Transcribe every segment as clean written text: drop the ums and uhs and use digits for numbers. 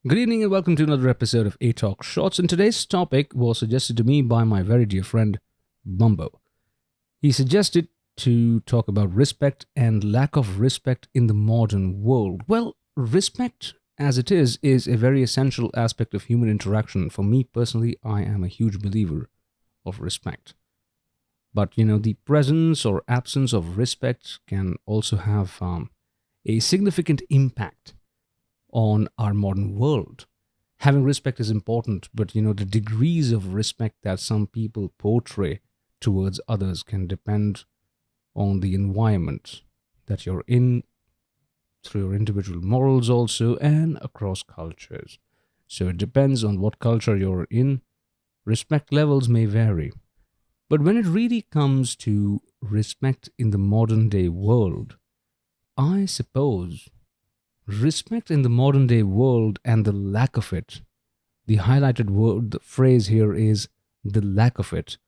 Good evening and welcome to another episode of A Talk Shorts. And today's topic was suggested to me by my very dear friend Bumbo. He suggested to talk about respect and lack of respect in the modern world. Well, respect as it is a very essential aspect of human interaction. For me personally, I am a huge believer of respect. But the presence or absence of respect can also have a significant impact on our modern world. Having respect is important, but the degrees of respect that some people portray towards others can depend on the environment that you're in, through your individual morals also, and across cultures. So it depends on what culture you're in. Respect levels may vary. But when it really comes to respect in the modern day world, I suppose respect in the modern day world and the lack of it, the highlighted word, the phrase here is the lack of it.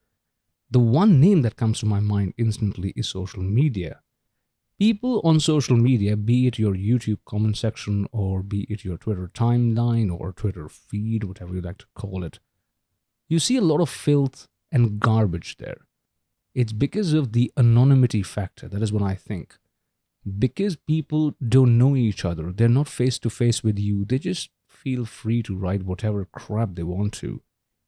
The one name that comes to my mind instantly is social media. People on social media, be it your YouTube comment section or be it your Twitter timeline or Twitter feed, whatever you like to call it, you see a lot of filth and garbage there. It's because of the anonymity factor. That is what I think. Because people don't know each other, they're not face to face with you, they just feel free to write whatever crap they want to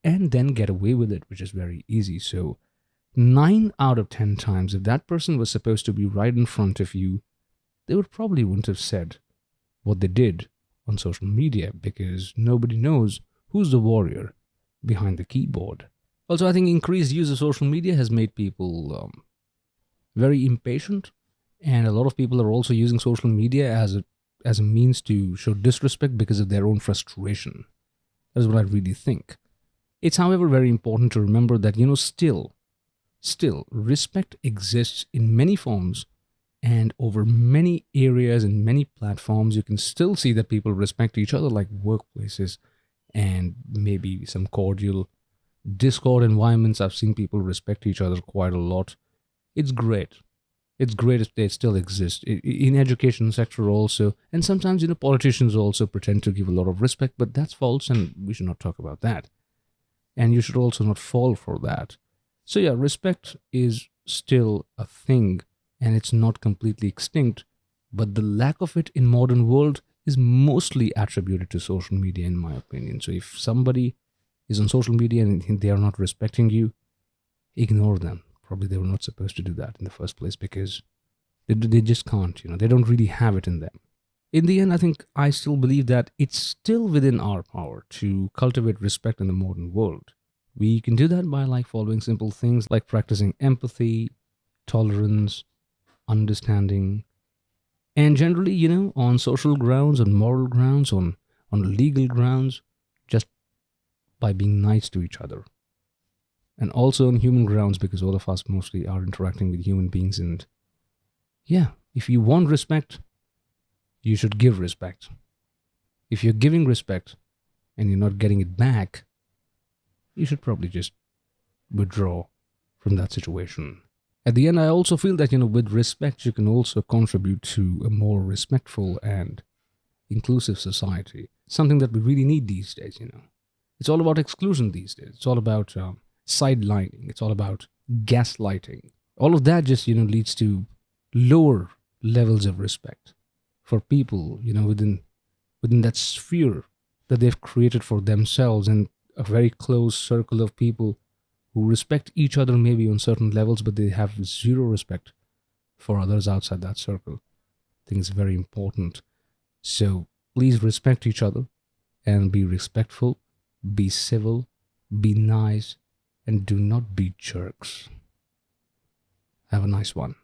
and then get away with it, which is very easy. So 9 out of 10 times, if that person was supposed to be right in front of you, they would probably wouldn't have said what they did on social media, because nobody knows who's the warrior behind the keyboard. Also, I think increased use of social media has made people very impatient, and a lot of people are also using social media as a means to show disrespect because of their own frustration. That is what I really think. It's, however, very important to remember that still respect exists in many forms and over many areas and many platforms. You can still see that people respect each other, like workplaces and maybe some cordial Discord environments. I've seen people respect each other quite a lot. It's great. It's great if they still exist in education sector also, and sometimes politicians also pretend to give a lot of respect, but that's false, and we should not talk about that. And you should also not fall for that. So yeah, respect is still a thing, and it's not completely extinct, but the lack of it in modern world is mostly attributed to social media, in my opinion. So if somebody is on social media and they are not respecting you, ignore them. Probably they were not supposed to do that in the first place, because they just can't, they don't really have it in them. In the end, I still believe that it's still within our power to cultivate respect in the modern world. We can do that by following simple things like practicing empathy, tolerance, understanding, and generally, on social grounds, on moral grounds, on legal grounds, just by being nice to each other. And also on human grounds, because all of us mostly are interacting with human beings. And yeah, if you want respect, you should give respect. If you're giving respect and you're not getting it back, you should probably just withdraw from that situation. At the end, I also feel that, with respect, you can also contribute to a more respectful and inclusive society. Something that we really need these days. It's all about exclusion these days. It's all about sidelining. It's all about gaslighting. All of that just leads to lower levels of respect for people within that sphere that they've created for themselves, and a very close circle of people who respect each other maybe on certain levels, but they have zero respect for others outside that circle. I think it's very important. So please respect each other and be respectful, be civil, be nice, and do not be jerks. Have a nice one.